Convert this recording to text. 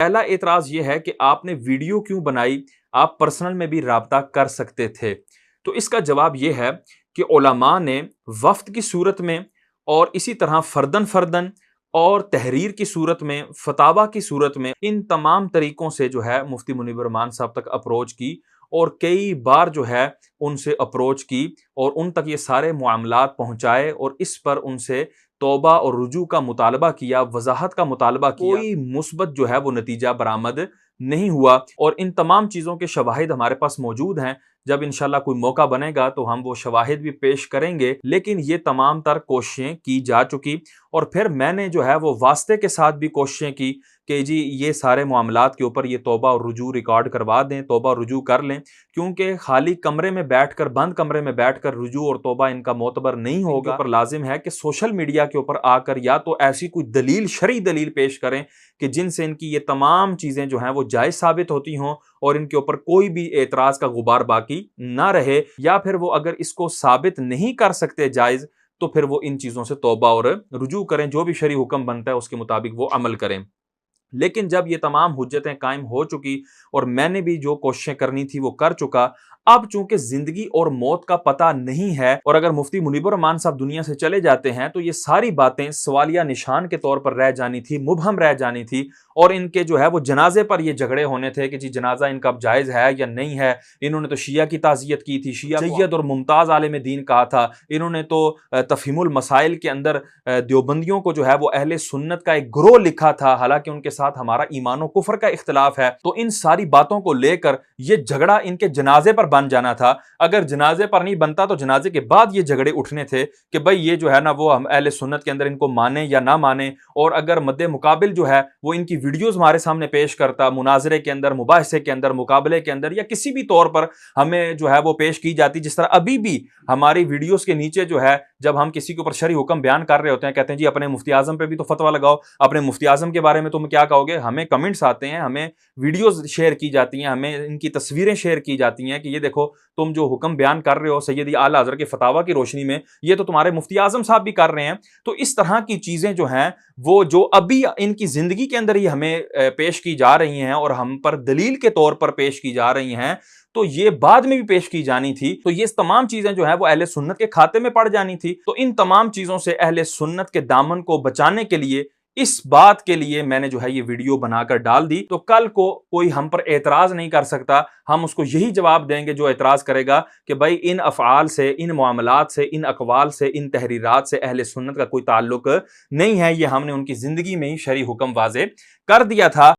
पहला एतराज़ ये है कि आपने वीडियो क्यों बनाई? आप पर्सनल में भी राब्ता कर सकते थे। तो इसका जवाब ये है कि उलमा ने वफ़्द की सूरत में और इसी तरह फ़र्दन-फ़र्दन और तहरीर की सूरत में, फ़तावा की सूरत में, इन तमाम तरीकों से जो है मुफ्ती मुनीब रहमान साहब तक अप्रोच की और कई बार जो है उनसे अप्रोच की और उन तक ये सारे मामलात पहुँचाए और इस पर उनसे तौबा और रुजू का मुतालबा किया, वज़ाहत का मुतालबा किया। कोई मुस्बत जो है वो नतीजा बरामद नहीं हुआ और इन तमाम चीज़ों के शवाहिद हमारे पास मौजूद हैं। जब इंशाल्लाह कोई मौका बनेगा तो हम वो शवाहिद भी पेश करेंगे, लेकिन ये तमाम तर कोशिशें की जा चुकी और फिर मैंने जो है वो वास्ते के साथ भी कोशिशें की कि जी ये सारे मामलात के ऊपर ये तौबा और रुजू रिकॉर्ड करवा दें, तौबा रुजू कर लें, क्योंकि खाली कमरे में बैठकर, बंद कमरे में बैठकर रुजू और तौबा इनका मोतबर नहीं होगा। पर लाजिम है कि सोशल मीडिया के ऊपर आकर या तो ऐसी कोई दलील, शरई दलील पेश करें कि जिनसे इनकी ये तमाम चीज़ें जो हैं वो जायज़ साबित होती हों और इनके ऊपर कोई भी एतराज़ का गुबार बाकी ना रहे, या फिर वो अगर इसको साबित नहीं कर सकते जायज़, तो फिर वो इन चीज़ों से तौबा और रुजू करें, जो भी शरई हुक्म बनता है उसके मुताबिक वो अमल करें। लेकिन जब ये तमाम हुज्जतें कायम हो चुकी और मैंने भी जो कोशिशें करनी थी वो कर चुका, अब चूंकि जिंदगी और मौत का पता नहीं है और अगर मुफ्ती मुनीबुर रहमान साहब दुनिया से चले जाते हैं तो ये सारी बातें सवालिया निशान के तौर पर रह जानी थी, मुबहम रह जानी थी और इनके जो है वो जनाजे पर ये झगड़े होने थे कि जी जनाजा इनका अब जायज़ है या नहीं है। इन्होंने तो शिया की ताज़ियत की थी, शिया सैयद और मुमताज़ आलिम दीन कहा था। इन्होंने तो तफ़हीमुल मसाइल के अंदर देवबंदियों को जो है वो अहले सुन्नत का एक ग्रोह लिखा था, हालांकि उनके साथ हमारा ईमान और कुफर का इख्तिलाफ है। तो इन सारी बातों को लेकर ये झगड़ा इनके जनाजे पर बन जाना था। अगर जनाजे पर नहीं बनता तो जनाजे के बाद ये झगड़े उठने थे कि भाई ये जो है ना वो हम अहले सुन्नत के अंदर इनको माने या ना माने, और अगर मद्दे मुकाबिल जो है वो इनकी वीडियोस हमारे सामने पेश करता, मुनाजरे के अंदर, मुबाहिसे के अंदर, मुकाबले के अंदर या किसी भी तौर पर हमें जो है वो पेश की जाती, जिस तरह अभी भी हमारी वीडियोस के नीचे जो है जब हम किसी के ऊपर शरई हुक्म बयान कर रहे होते हैं, कहते हैं जी अपने मुफ्ती आजम पे भी तो फतवा लगाओ, अपने मुफ्ती आजम के बारे में तुम क्या कहोगे। हमें कमेंट्स आते हैं, हमें वीडियोस शेयर की जाती हैं, हमें इनकी तस्वीरें शेयर की जाती हैं कि ये देखो तुम जो हुक्म बयान कर रहे हो सैयदी आला हज़रत के फतावा की रोशनी में, ये तो तुम्हारे मुफ्ती आजम साहब भी कर रहे हैं। तो इस तरह की चीजें जो हैं वो जो अभी इनकी जिंदगी के अंदर ही हमें पेश की जा रही हैं और हम पर दलील के तौर पर पेश की जा रही हैं, तो ये बाद में भी पेश की जानी थी। तो ये तमाम चीजें जो है वो अहले सुन्नत के खाते में पड़ जानी थी। तो इन तमाम चीजों से अहले सुन्नत के दामन को बचाने के लिए, इस बात के लिए मैंने जो है ये वीडियो बनाकर डाल दी। तो कल को कोई हम पर एतराज नहीं कर सकता, हम उसको यही जवाब देंगे जो एतराज करेगा कि भाई इन अफ़आल से, इन मामलात से, इन अक़वाल से, इन तहरीरात से अहले सुन्नत का कोई ताल्लुक नहीं है। ये हमने उनकी जिंदगी में ही शरई हुक्म वाज़े कर दिया था।